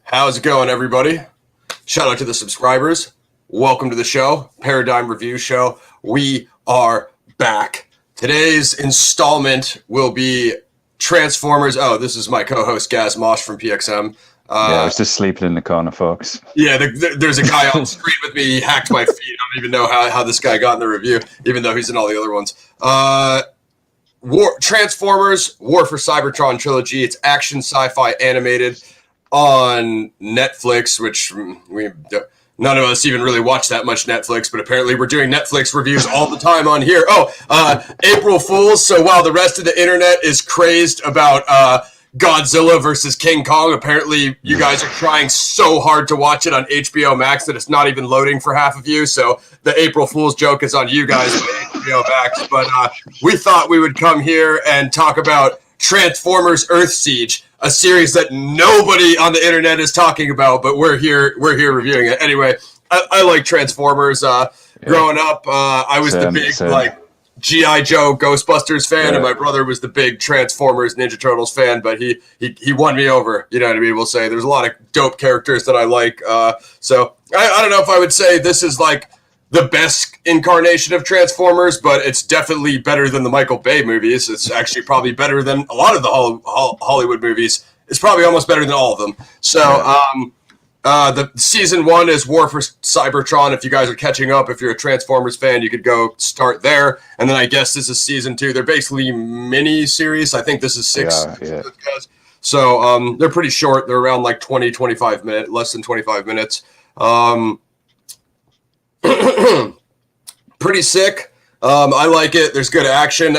How's it going, everybody? Shout out to the subscribers. Welcome to the show, Paradigm Review Show. We are back. Today's installment will be Transformers. Oh, this is my co-host Gaz Mosh from PXM. Yeah, I was just sleeping in the corner, folks. Yeah, there's a guy on screen with me. He hacked my feed. I don't even know how this guy got in the review, even though he's in all the other ones. Transformers, War for Cybertron trilogy. It's action sci-fi animated on Netflix, which none of us even really watch that much Netflix, but apparently we're doing Netflix reviews all the time on here. April Fools. So while the rest of the internet is crazed about Godzilla versus King Kong, apparently you guys are trying so hard to watch it on HBO Max that it's not even loading for half of you. So the April Fool's joke is on you guys on HBO Max. But we thought we would come here and talk about Transformers Earth Siege, a series that nobody on the internet is talking about, but we're here reviewing it. Anyway, I like Transformers. Growing up, I was the big like G.I. Joe Ghostbusters fan, and my brother was the big Transformers Ninja Turtles fan, but he won me over, you know what I mean? We'll say there's a lot of dope characters that I like. So I don't know if I would say this is like the best incarnation of Transformers, but it's definitely better than the Michael Bay movies. It's actually probably better than a lot of the Hollywood movies. It's probably almost better than all of them. So the season 1 is War for Cybertron. If you guys are catching up, if you're a Transformers fan, you could go start there. And then I guess this is season 2. They're basically mini series. I think this is 6. Yeah. So they're pretty short. They're around like 20, 25 minutes, less than 25 minutes. Pretty sick. I like it. There's good action.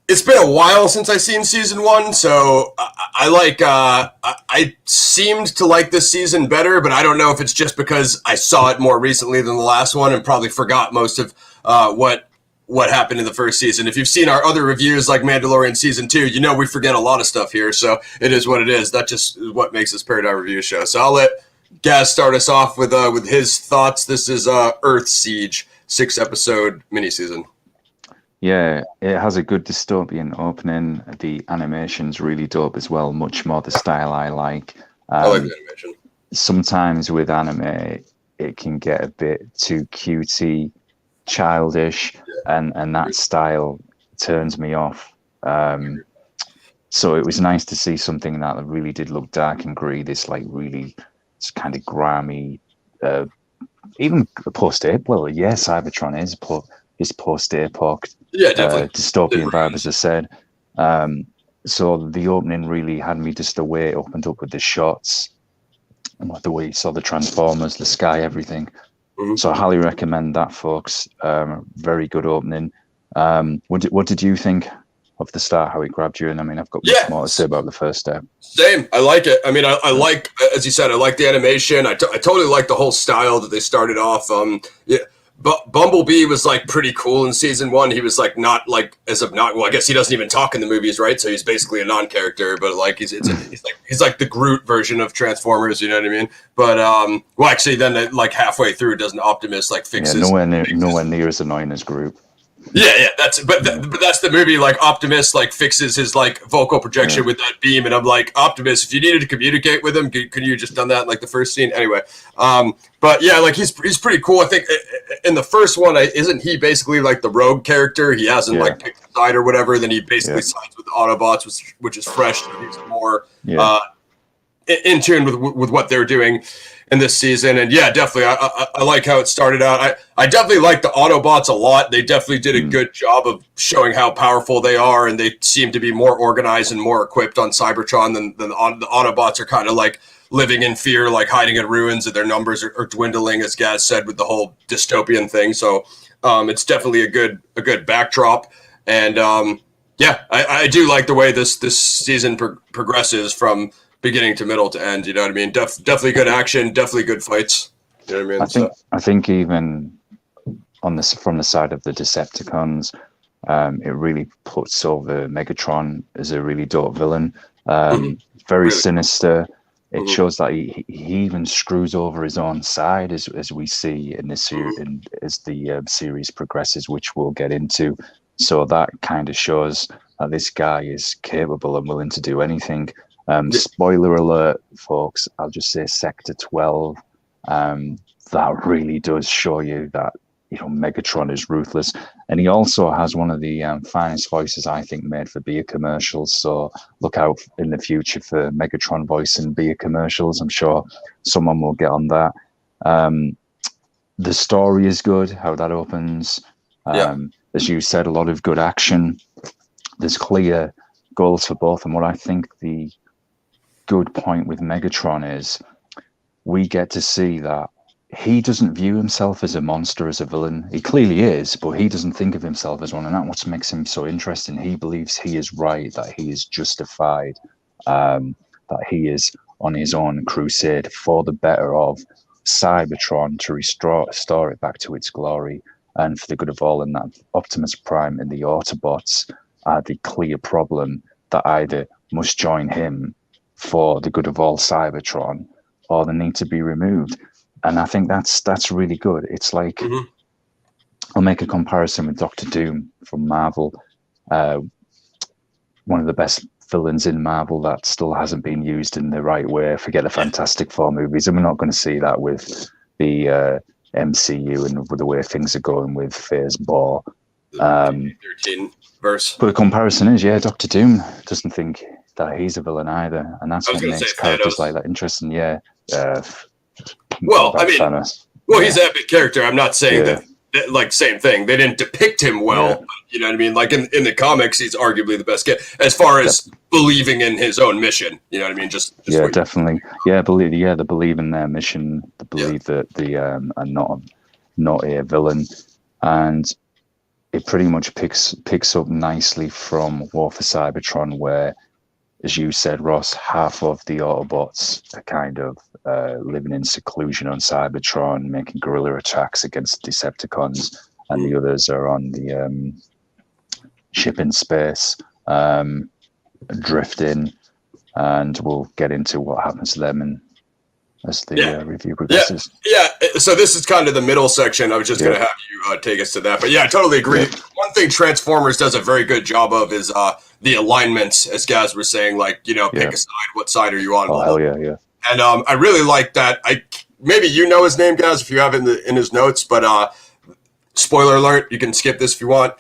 It's been a while since I've seen season 1, so I seemed to like this season better, but I don't know if it's just because I saw it more recently than the last one and probably forgot most of what happened in the first season. If you've seen our other reviews like Mandalorian season 2, you know we forget a lot of stuff here, so it is what it is. That just is what makes this Paradigm Review show. So I'll let Gaz start us off with his thoughts. This is Earth Siege, 6-episode miniseason. Yeah, it has a good dystopian opening. The animation's really dope as well, much more the style I like. I like the animation. Sometimes with anime, it can get a bit too cutesy, childish, and that style turns me off. So it was nice to see something that really did look dark and gritty, this like really kind of grimy, even post-ape. Well, yeah, Cybertron is post-apoc. Yeah, definitely. Dystopian vibe, as I said. So the opening really had me just the way it opened up with the shots and the way you saw the Transformers, the sky, everything. Mm-hmm. So I highly recommend that, folks. Very good opening. What did you think of the start, how it grabbed you? And I mean, I've got much more to say about the first step. Same. I like it. I mean, I like, as you said, I like the animation. I totally like the whole style that they started off. But Bumblebee was like pretty cool in season 1. He was like not like well, I guess he doesn't even talk in the movies, right? So he's basically a non-character, but like he's like the Groot version of Transformers, you know what I mean? But well, actually, then like halfway through, doesn't Optimus like fixes? Yeah, nowhere near as annoying as Groot. Yeah, that's but that's the movie. Like Optimus like fixes his like vocal projection with that beam, and I'm like, Optimus, if you needed to communicate with him, could you just done that in like the first scene? Anyway, but yeah, like he's pretty cool. I think in the first one, isn't he basically like the rogue character? He hasn't like picked a side or whatever. Then he basically sides with the Autobots, which is fresh. So he's more in tune with what they're doing in this season. And yeah, definitely I like how it started out. I definitely like the Autobots a lot. They definitely did a good job of showing how powerful they are, and they seem to be more organized and more equipped on Cybertron than the Autobots are kind of like living in fear, like hiding in ruins, and their numbers are dwindling, as Gaz said, with the whole dystopian thing. So it's definitely a good backdrop. And I do like the way this season progresses from beginning to middle to end, you know what I mean? Definitely good action, definitely good fights. You know what I mean? I think even from the side of the Decepticons, it really puts over Megatron as a really dope villain. Very really sinister. It shows that he even screws over his own side, as we see in this series, as the series progresses, which we'll get into. So that kind of shows that this guy is capable and willing to do anything. Spoiler alert, folks. I'll just say Sector 12. That really does show you that Megatron is ruthless, and he also has one of the finest voices I think made for beer commercials. So look out in the future for Megatron voice in beer commercials. I'm sure someone will get on that. The story is good. How that opens, as you said, a lot of good action. There's clear goals for both, and what I think the good point with Megatron is we get to see that he doesn't view himself as a monster, as a villain. He clearly is, but he doesn't think of himself as one, and that's what makes him so interesting. He believes he is right, that he is justified, that he is on his own crusade for the better of Cybertron, to restore it back to its glory and for the good of all, and that Optimus Prime and the Autobots are the clear problem that either must join him for the good of all Cybertron, or they need to be removed. And I think that's really good. It's like, I'll make a comparison with Doctor Doom from Marvel, one of the best villains in Marvel that still hasn't been used in the right way. Forget the Fantastic Four movies, and we're not going to see that with the MCU and with the way things are going with Phase 4. 13 verse. But the comparison is, Doctor Doom doesn't think that he's a villain either, and that's what makes characters like that interesting. Well, I mean, he's an epic character. I'm not saying that, like, same thing. They didn't depict him well. But, you know what I mean? Like, in the comics, he's arguably the best kid as far as believing in his own mission. You know what I mean? Just definitely. They believe in their mission. They believe that they are not a villain, and it pretty much picks up nicely from War for Cybertron, where, as you said, Ross, half of the Autobots are kind of living in seclusion on Cybertron, making guerrilla attacks against the Decepticons, and the others are on the ship in space, drifting, and we'll get into what happens to them as the review progresses. So this is kind of the middle section. I was just going to have you take us to that. But I totally agree. One thing Transformers does a very good job of is the alignments, as Gaz was saying, like, pick a side. What side are you on? Oh, hell yeah. And I really like that. Maybe you know his name, Gaz, if you have it in his notes, but spoiler alert, you can skip this if you want.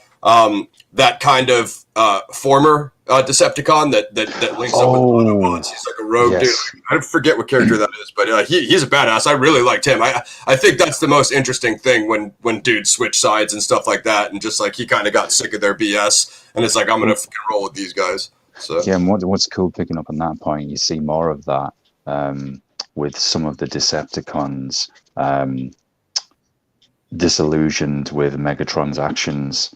That kind of former Decepticon that links up with Autobots. He's like a rogue dude. I forget what character that is, but he's a badass. I really liked him. I think that's the most interesting thing when dudes switch sides and stuff like that, and just like he kind of got sick of their BS, and it's like, I'm gonna roll with these guys. So and what's cool picking up on that point, you see more of that with some of the Decepticons disillusioned with Megatron's actions.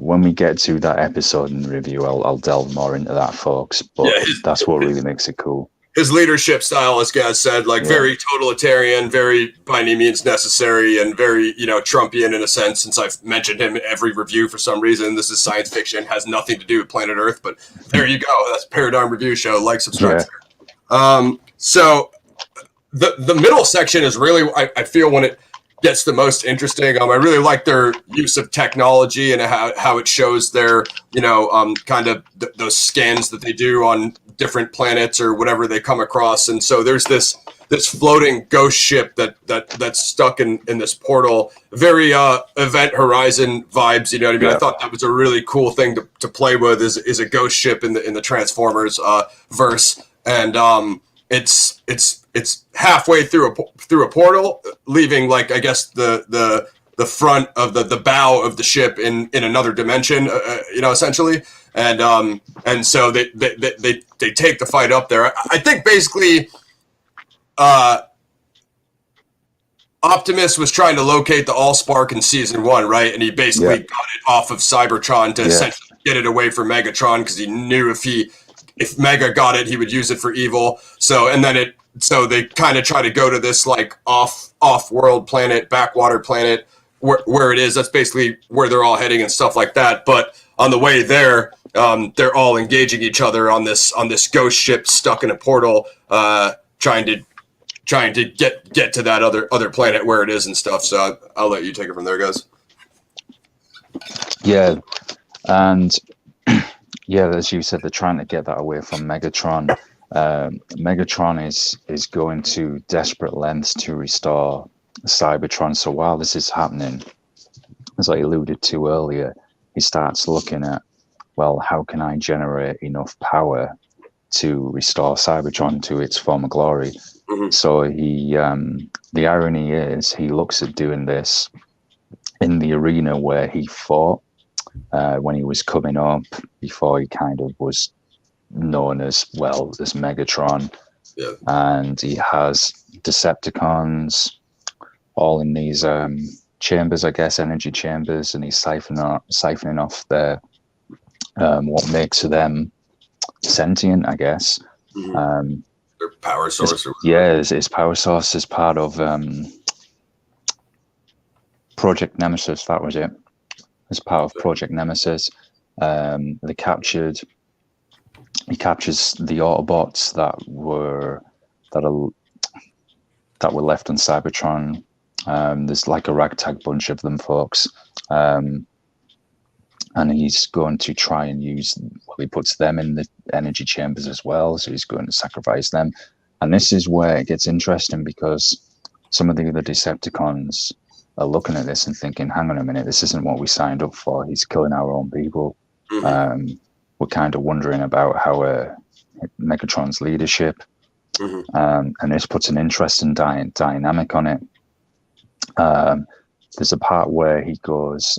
When we get to that episode in review, I'll delve more into that, folks. But that's what really makes it cool. His leadership style, as Gaz said, very totalitarian, very by any means necessary, and very, Trumpian in a sense, since I've mentioned him in every review for some reason. This is science fiction, has nothing to do with planet Earth, but there you go. That's Paradigm Review Show. Like, subscribe. So the middle section is really, I feel, when it gets the most interesting. I really like their use of technology and how it shows their, kind of those scans that they do on different planets or whatever they come across. And so there's this floating ghost ship that's stuck in this portal. Very Event Horizon vibes, you know what I mean? I thought that was a really cool thing to play with is a ghost ship in the Transformers verse. And it's halfway through a portal, leaving, like, I guess the front of the bow of the ship in another dimension, essentially, and so they take the fight up there. I think basically, Optimus was trying to locate the Allspark in season 1, right? And he basically got it off of Cybertron to essentially get it away from Megatron, because he knew if Mega got it, he would use it for evil. So they kind of try to go to this like off-world planet, backwater planet, where it is. That's basically where they're all heading and stuff like that. But on the way there, they're all engaging each other on this ghost ship stuck in a portal, trying to get to that other planet where it is and stuff. So I'll let you take it from there, guys. Yeah, and as you said, they're trying to get that away from Megatron. Megatron is going to desperate lengths to restore Cybertron. So while this is happening, as I alluded to earlier, he starts looking at, well, how can I generate enough power to restore Cybertron to its former glory? Mm-hmm. So the irony is, he looks at doing this in the arena where he fought when he was coming up, before he kind of was known as, well, as Megatron. Yeah. And he has Decepticons all in these chambers, I guess, energy chambers, and he's siphoning off their what makes them sentient, I guess. Mm-hmm. Their power source. His power source is part of Project Nemesis. That was it. As part of Project Nemesis, he captures the Autobots that were left on Cybertron. There's like a ragtag bunch of them, folks. And he's going to try and he puts them in the energy chambers as well. So he's going to sacrifice them. And this is where it gets interesting, because some of the other Decepticons are looking at this and thinking, hang on a minute, this isn't what we signed up for. He's killing our own people. Mm-hmm. We're kind of wondering about how Megatron's leadership. Mm-hmm. And this puts an interesting dynamic on it. There's a part where he goes,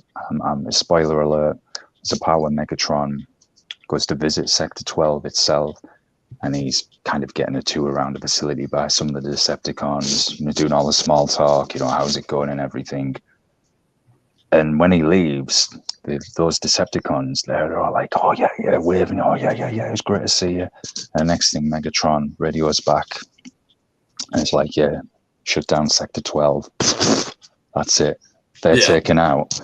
spoiler alert, there's a part where Megatron goes to visit Sector 12 itself, and he's kind of getting a tour around the facility by some of the Decepticons, doing all the small talk, how's it going and everything. And when he leaves, those Decepticons, they're all like, oh yeah, waving, oh yeah, it's great to see you. And the next thing, Megatron radios back, and it's like, yeah, shut down Sector 12. That's it. They're taken out.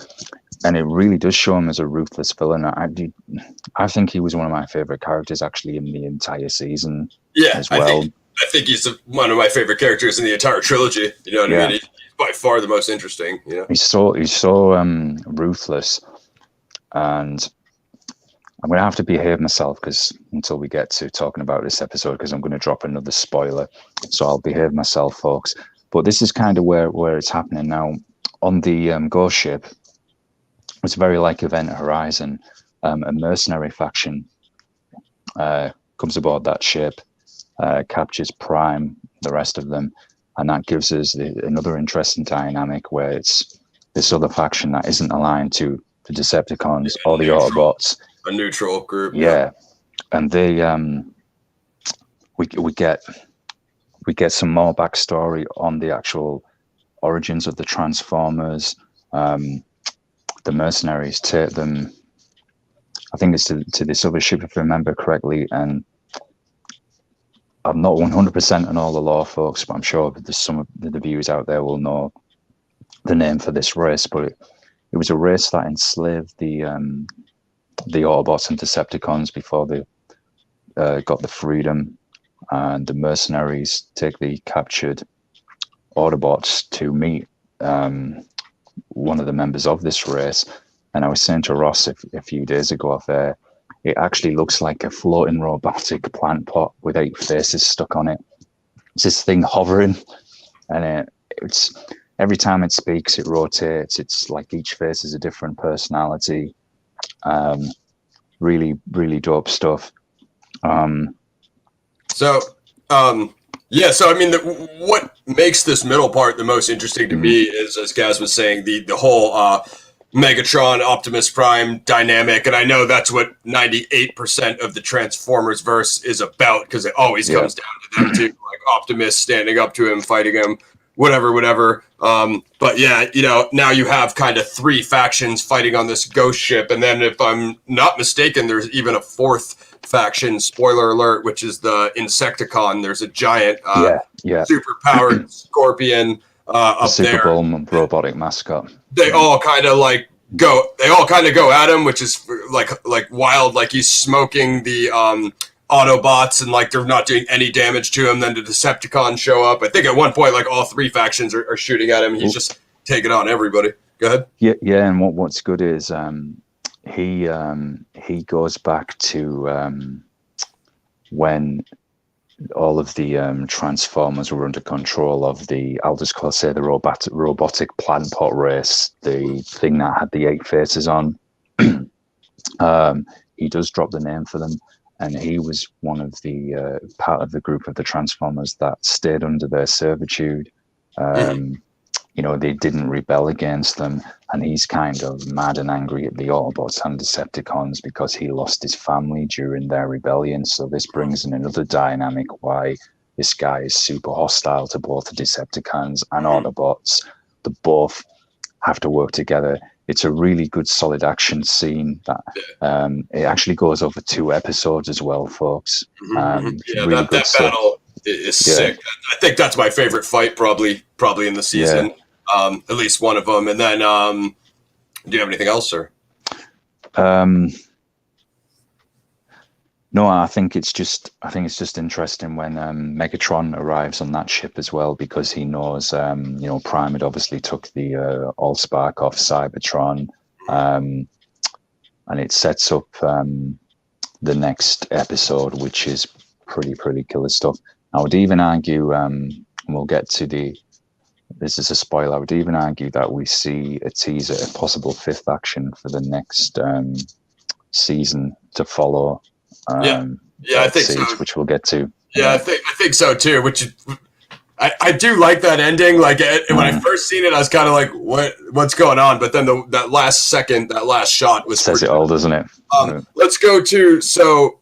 And it really does show him as a ruthless villain. I think he was one of my favorite characters, actually, in the entire season as well. I think he's one of my favorite characters in the entire trilogy. You know what I mean? He's by far the most interesting. He's so ruthless. And I'm going to have to behave myself until we get to talking about this episode, because I'm going to drop another spoiler. So I'll behave myself, folks. But this is kind of where it's happening now. On the Ghost ship, it's very like Event Horizon. A mercenary faction comes aboard that ship, captures Prime, the rest of them, and that gives us another interesting dynamic where it's this other faction that isn't aligned to the Decepticons or the Autobots. A neutral group. Yeah. And they we get some more backstory on the actual origins of the Transformers. The mercenaries take them, I think it's to this other ship, if I remember correctly, and I'm not 100% on all the lore, folks, but I'm sure there's some of the viewers out there will know the name for this race. But it was a race that enslaved the Autobots and Decepticons before they got the freedom, and the mercenaries take the captured Autobots to meet one of the members of this race. And I was saying to Ross a few days ago off air, it actually looks like a floating robotic plant pot with 8 faces stuck on it. It's this thing hovering, and it's every time it speaks, it rotates. It's like each face is a different personality. Really, really dope stuff. So I mean, what makes this middle part the most interesting to me is, as Gaz was saying, the whole Megatron Optimus Prime dynamic, and I know that's what 98% of the Transformers verse is about, because it always comes down to them too, like Optimus standing up to him, fighting him, whatever. But yeah, now you have kind of 3 factions fighting on this ghost ship, and then if I'm not mistaken, there's even a 4th faction, spoiler alert, which is the Insecticon. There's a giant super powered scorpion up Super there. Bowl robotic mascot. They all kind of go at him, which is like wild, like he's smoking the Autobots, and like they're not doing any damage to him. Then the Decepticons show up. I think at one point, like all 3 factions are shooting at him. He's just taking on everybody. Go ahead. Yeah, and what's good is he goes back to when all of the Transformers were under control of I'll just say the robotic plant pot race, the thing that had the 8 faces on. He does drop the name for them, and he was one of the part of the group of the Transformers that stayed under their servitude. They didn't rebel against them, and he's kind of mad and angry at the Autobots and Decepticons because he lost his family during their rebellion. So this brings in another dynamic why this guy is super hostile to both the Decepticons and Autobots. They both have to work together. It's a really good, solid action scene that it actually goes over 2 episodes as well, folks. Really that battle is sick. I think that's my favorite fight, probably in the season. Yeah. At least one of them. And then, do you have anything else, sir? No, I think it's just interesting when Megatron arrives on that ship as well, because he knows, Prime had obviously took the Allspark off Cybertron, and it sets up the next episode, which is pretty killer stuff. I would even argue, and we'll get to this is a spoiler, I would even argue that we see a teaser, a possible 5th action for the next season to follow. I think Siege, so. Which we'll get to. I think so too. Which I do like that ending. Like when I first seen it, I was kind of like, what's going on? But then that last shot was says it all, doesn't it? Let's go to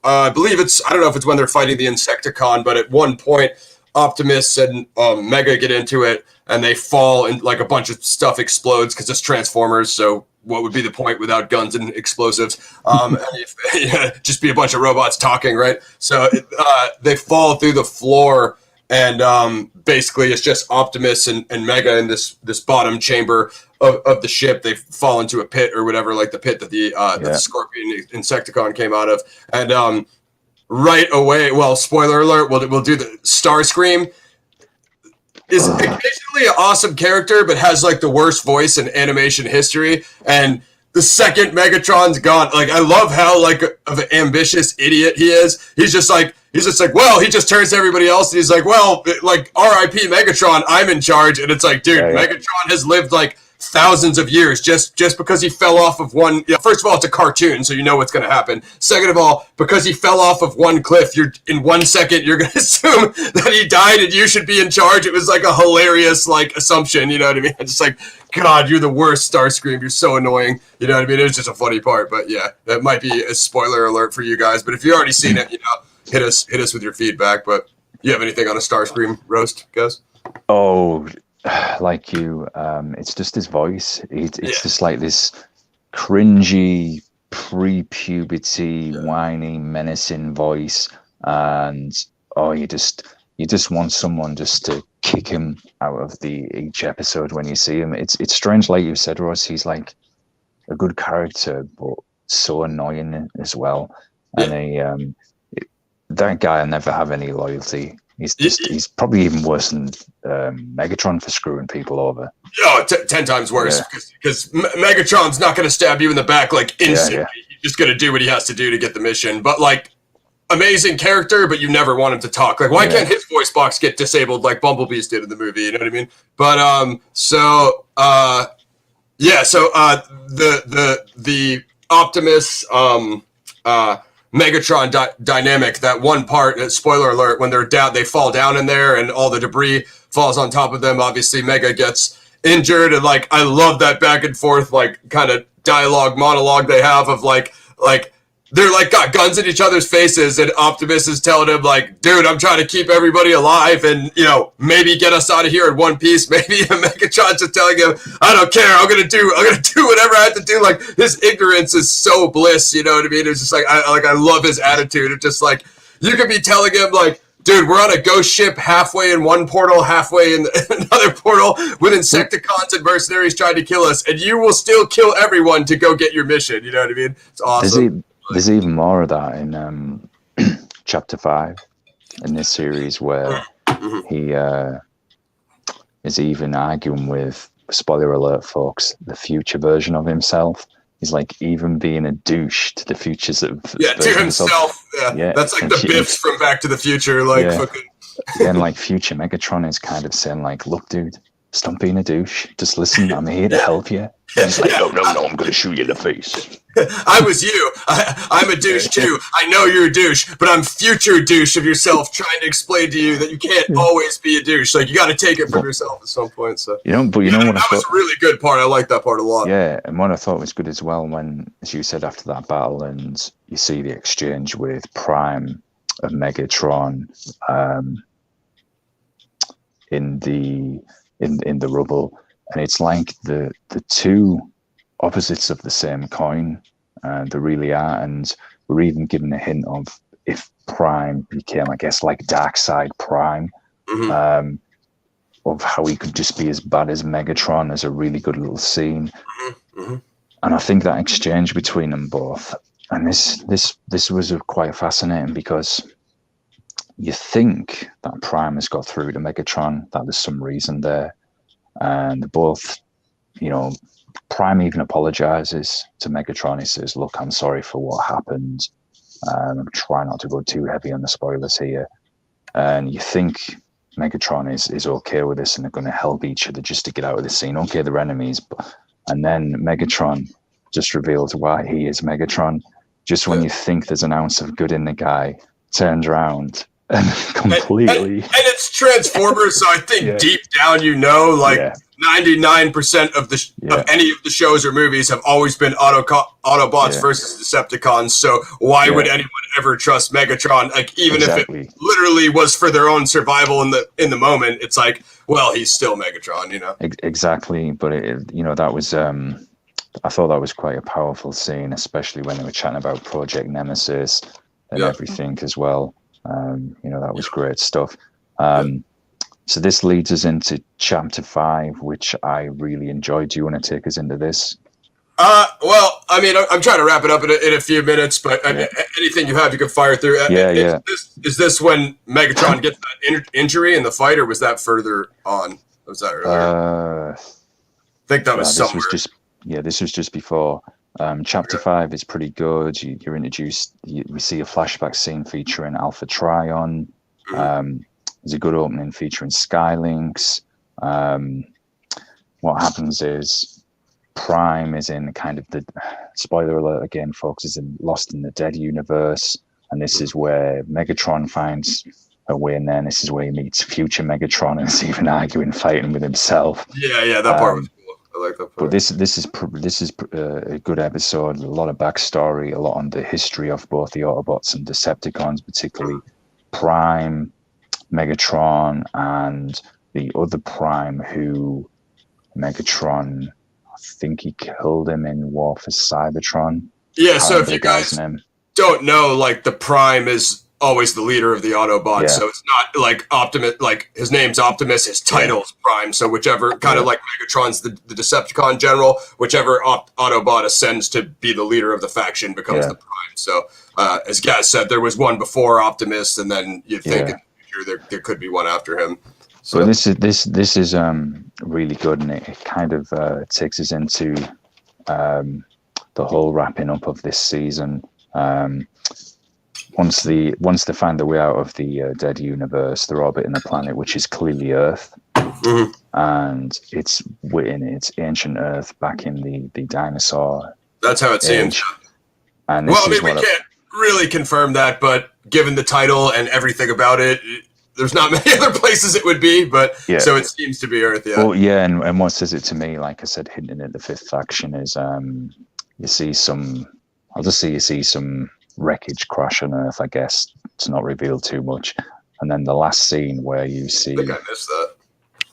I believe I don't know if it's when they're fighting the Insecticon, but at one point, Optimus and Mega get into it, and they fall, and like a bunch of stuff explodes because it's Transformers. So what would be the point without guns and explosives? Just be a bunch of robots talking, right? So they fall through the floor, and basically it's just Optimus and Mega in this bottom chamber of the ship. They fall into a pit or whatever, like the pit that the Scorpion Insecticon came out of, and right away, well, spoiler alert, we'll do the Starscream is occasionally an awesome character, but has like the worst voice in animation history. And the second Megatron's gone, like I love how like of an ambitious idiot he is. He's just like, well, he just turns to everybody else and he's like, well, like R.I.P. Megatron, I'm in charge. And it's like, dude, Megatron has lived like thousands of years just because he fell off of one. First of all, it's a cartoon, so you know what's going to happen. Second of all, because he fell off of one cliff, you're in 1 second you're going to assume that he died and you should be in charge. It was like a hilarious like assumption, you know what I mean? It's just like, God, you're the worst, Starscream. You're so annoying. You know what I mean? It was just a funny part, but yeah, that might be a spoiler alert for you guys. But if you already seen it, hit us with your feedback. But you have anything on a Starscream roast, guys? Oh. Like you, it's just his voice. It's just like this cringy, pre-puberty, whiny, menacing voice, and you just want someone just to kick him out of each episode when you see him. It's strange, like you said, Ross. He's like a good character, but so annoying as well. And that guy will never have any loyalty. He's probably even worse than Megatron for screwing people over. Oh, 10 times worse, because Megatron's not going to stab you in the back like instantly. He's just going to do what he has to do to get the mission. But like, amazing character, but you never want him to talk. Like, why can't his voice box get disabled like Bumblebee's did in the movie? You know what I mean? But the Optimus Megatron dynamic, that one part, spoiler alert, when they're down, they fall down in there and all the debris falls on top of them. Obviously Mega gets injured, and like I love that back and forth like kind of monologue they have of like they're like got guns in each other's faces, and Optimus is telling him like, dude, I'm trying to keep everybody alive and maybe get us out of here in one piece. Maybe Megatron's just telling him, I don't care, I'm gonna do whatever I have to do. Like his ignorance is so bliss, you know what I mean? It's just like I love his attitude. It's just like you could be telling him like, dude, we're on a ghost ship halfway in one portal, halfway in another portal with Insecticons and mercenaries trying to kill us, and you will still kill everyone to go get your mission. You know what I mean? It's awesome. There's even more of that in Chapter 5 in this series, where he is even arguing with, spoiler alert, folks, the future version of himself. he's like even being a douche to the futures of to himself. Yeah. That's like the Biffs from Back to the Future, like fucking. And like future Megatron is kind of saying like, look, dude, stop being a douche. Just listen, I'm here to help you. And he's like, no, I'm going to shoot you in the face. I was you. I'm a douche too. I know you're a douche, but I'm future douche of yourself, trying to explain to you that you can't always be a douche. Like, you got to take it from yourself at some point. So what I thought, that was a really good part. I like that part a lot. Yeah, and what I thought was good as well, when, as you said, after that battle, and you see the exchange with Prime and Megatron in the rubble, and it's like the two opposites of the same coin. They really are, and we're even given a hint of if Prime became, I guess, like Darkseid Prime, of how he could just be as bad as Megatron. As a really good little scene, and I think that exchange between them both, and this was quite fascinating, because you think that Prime has got through to Megatron, that there's some reason there, and both, Prime even apologizes to Megatron. He says, look, I'm sorry for what happened. I'm trying not to go too heavy on the spoilers here. And you think Megatron is okay with this, and they're going to help each other just to get out of the scene. Okay, they're enemies. And then Megatron just reveals why he is Megatron. Just when you think there's an ounce of good in the guy, turns around and completely... And it's Transformers, so I think deep down 99% of any of the shows or movies have always been Autobots versus Decepticons. So why would anyone ever trust Megatron? Like, even if it literally was for their own survival in the moment, it's like, well, he's still Megatron, Exactly, but that was I thought that was quite a powerful scene, especially when they were chatting about Project Nemesis and everything as well. That was great stuff. So this leads us into Chapter 5, which I really enjoyed. Do you want to take us into this? Well, I mean, I'm trying to wrap it up in a few minutes, but anything you have, you can fire through. Is this when Megatron gets that injury in the fight, or was that further on? Was that earlier? I think that was somewhere. This was just before. Chapter 5 is pretty good. You're introduced. We see a flashback scene featuring Alpha Trion. There's a good opening featuring Skylinks. What happens is Prime is in kind of the, spoiler alert again, folks, is Lost in the Dead universe, and this is where Megatron finds a way in there, and this is where he meets future Megatron, and is even arguing, fighting with himself. Yeah, that part was cool. I like that part. But this is a good episode. A lot of backstory, a lot on the history of both the Autobots and Decepticons, particularly Prime, Megatron, and the other Prime who Megatron, I think he killed him in War for Cybertron. Yeah, so if you guys don't know, like, the Prime is always the leader of the Autobots, so it's not like Optimus, like his name's Optimus, his title's Prime, so whichever, kind of like Megatron's the Decepticon general, whichever Autobot ascends to be the leader of the faction becomes the Prime. So as Gaz said, there was one before Optimus, and then you'd think there could be one after him. So this is really good, and it kind of takes us into the whole wrapping up of this season. Once they find their way out of the dead universe, they're orbiting a planet which is clearly Earth, and it's ancient Earth back in the dinosaur. That's how it seems. And we can't really confirm that, but given the title and everything about it, there's not many other places it would be, but so it seems to be Earth. Well, and what says it to me, like I said, hinting at the fifth faction, is you see some wreckage crash on Earth, I guess, to not reveal too much. And then the last scene where you see, I think I missed that.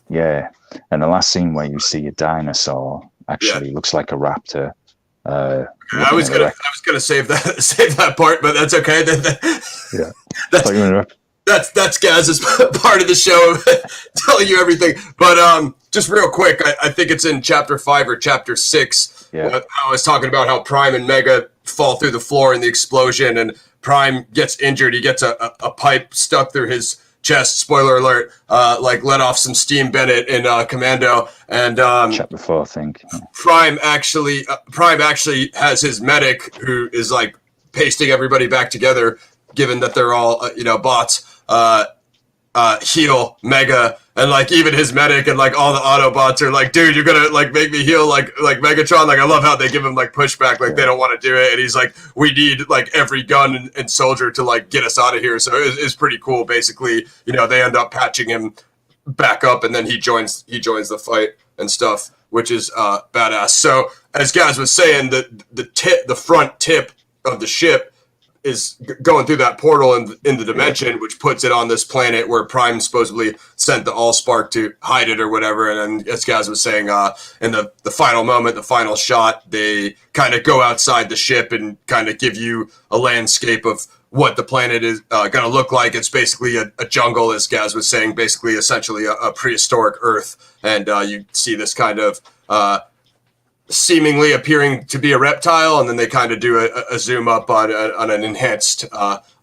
Yeah, and the last scene where you see a dinosaur actually looks like a raptor. I was gonna save that part, but that's okay. That's Gaz's part of the show, telling you everything. But just real quick, I think it's in Chapter 5 or Chapter 6. I was talking about how Prime and Mega fall through the floor in the explosion, and Prime gets injured. He gets a pipe stuck through his chest, spoiler alert, like let off some steam Bennett in Commando, and Chapter 4, I think. Prime actually has his medic who is like pasting everybody back together, given that they're all bots. Heal Mega, and like even his medic and like all the Autobots are like, dude, you're gonna like make me heal like Megatron. Like I love how they give him like pushback, like they don't want to do it, and he's like, we need like every gun and soldier to like get us out of here. So it's pretty cool. Basically, they end up patching him back up, and then he joins the fight and stuff, which is badass. So as Gaz was saying, the front tip of the ship is going through that portal in the dimension, which puts it on this planet where Prime supposedly sent the Allspark to hide it or whatever. And then, as Gaz was saying, in the final moment, the final shot, they kind of go outside the ship and kind of give you a landscape of what the planet is going to look like. It's basically a jungle, as Gaz was saying, basically essentially a prehistoric Earth. And you see this kind of seemingly appearing to be a reptile, and then they kind of do a zoom up on an enhanced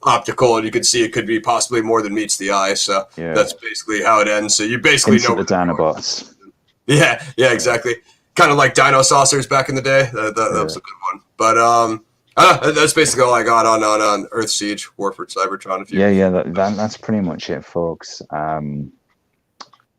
optical, and you can see it could be possibly more than meets the eye. So that's basically how it ends. So you basically know the Dinobots. Yeah, exactly. Kind of like Dino Saucers back in the day. That was a good one. But that's basically all I got on Earth Siege, War for Cybertron. That's pretty much it, folks.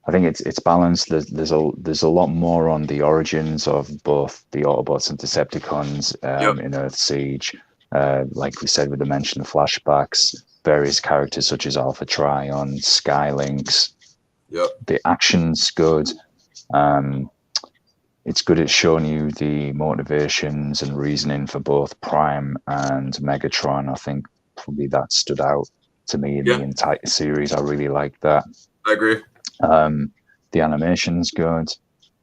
I think it's balanced. There's a lot more on the origins of both the Autobots and Decepticons in Earth Siege. Like we said, with the mention of flashbacks, various characters such as Alpha Trion, Skylynx. Yep. The action's good. It's good at showing you the motivations and reasoning for both Prime and Megatron. I think probably that stood out to me in the entire series. I really liked that. I agree. The animation's good,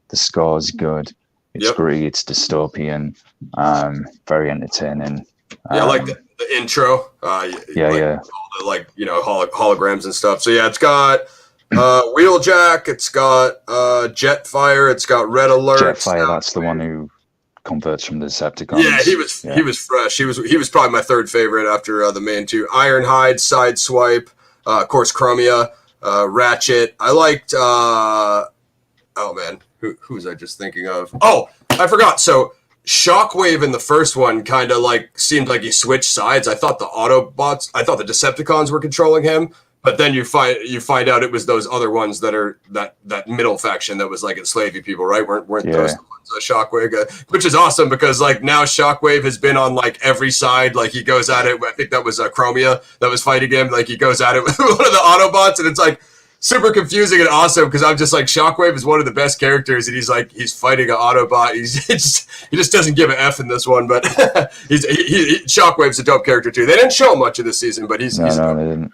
the score's good, it's gritty, it's dystopian, very entertaining. I like the intro. All the holograms and stuff. So it's got Wheeljack, it's got Jetfire, it's got Red Alert. Jetfire, that's the one who converts from the Decepticons. Yeah, he was fresh. He was probably my third favorite after the main two. Ironhide, Sideswipe, of course Chromia. Ratchet. I liked who was I just thinking of? Oh, I forgot. So Shockwave in the first one kind of like seemed like he switched sides. I thought the Decepticons were controlling him, but then you find out it was those other ones that are that middle faction that was like enslaving people, right? Weren't those the ones Shockwave, which is awesome because like now Shockwave has been on like every side. Like he goes at it. I think that was Chromia that was fighting him. Like he goes at it with one of the Autobots, and it's like super confusing and awesome because I'm just like Shockwave is one of the best characters, and he's fighting an Autobot. He just doesn't give an F in this one, but Shockwave's a dope character too. They didn't show much of this season, but he's they didn't.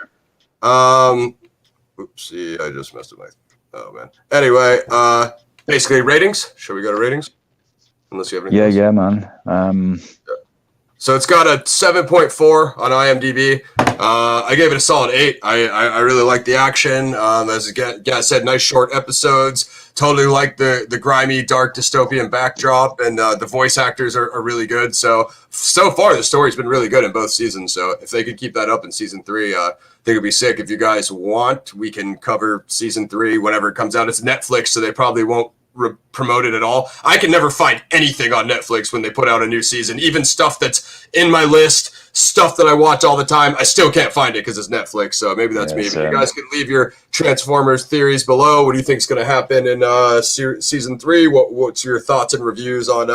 Oopsie, I just messed up my. Oh man. Anyway, basically ratings. Should we go to ratings? Unless you have any. Yeah, man. So it's got a 7.4 on IMDb. I gave it a solid 8. I really like the action. As Gaz said, nice short episodes. Totally like the grimy, dark dystopian backdrop, and the voice actors are really good. So far, the story's been really good in both seasons. So if they could keep that up in season 3, I think it'd be sick. If you guys want, we can cover season 3 whenever it comes out. It's Netflix, so they probably won't promote it at all. I can never find anything on Netflix when they put out a new season. Even stuff that's in my list, stuff that I watch all the time, I still can't find it because it's Netflix. So maybe that's me. But you guys can leave your Transformers theories below. What do you think is going to happen in season 3? What's your thoughts and reviews on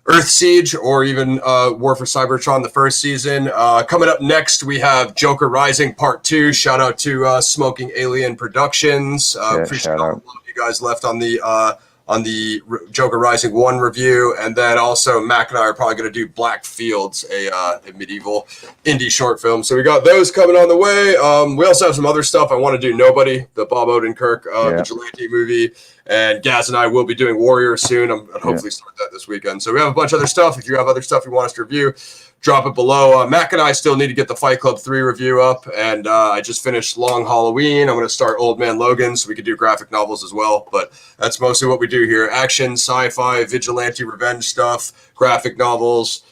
Earth Siege or even War for Cybertron, the first season? Coming up next, we have Joker Rising Part 2. Shout out to Smoking Alien Productions. Appreciate all of you guys left on the Joker Rising 1 review. And then also Mac and I are probably going to do Black Fields, a medieval indie short film. So we got those coming on the way. We also have some other stuff. I want to do Nobody, the Bob Odenkirk vigilante movie. And Gaz and I will be doing Warrior soon. I'll hopefully start that this weekend. So we have a bunch of other stuff. If you have other stuff you want us to review, drop it below. Mac and I still need to get the Fight Club 3 review up. And I just finished Long Halloween. I'm going to start Old Man Logan so we could do graphic novels as well. But that's mostly what we do here. Action, sci-fi, vigilante, revenge stuff, graphic novels,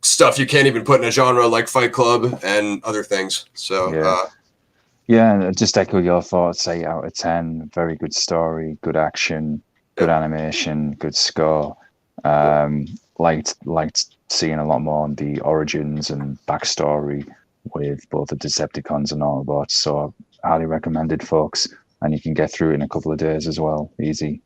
stuff you can't even put in a genre like Fight Club and other things. So Yeah, just echo your thoughts. 8 out of 10. Very good story, good action, good animation, good score. Liked seeing a lot more on the origins and backstory with both the Decepticons and Autobots. So highly recommended, folks. And you can get through it in a couple of days as well. Easy.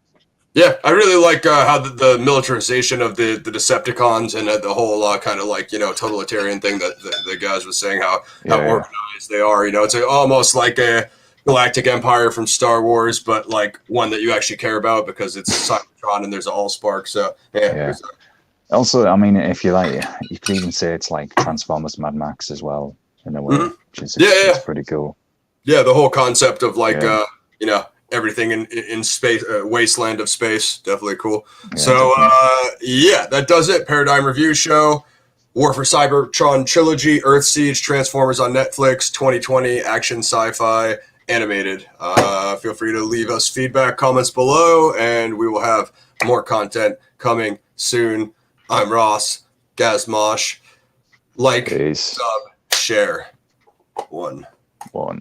Yeah, I really like how the militarization of the Decepticons and the whole kind of like, totalitarian thing that the guys was saying, how Yeah, organized they are. It's almost like a galactic empire from Star Wars, but like one that you actually care about because it's Cybertron and there's an Allspark. So yeah. Also, I mean, if you like, you could even say it's like Transformers Mad Max as well, in a way, which is it's pretty cool. Yeah, the whole concept of like Yeah. everything in space, wasteland of space, definitely cool. Yeah, So definitely. that does it. Paradigm Review Show, War for Cybertron Trilogy, Earth Siege, Transformers on Netflix, 2020 action sci-fi animated. Feel free to leave us feedback, comments below, and we will have more content coming soon. I'm Ross, Gazmosh. Like, Peace. sub, share. One.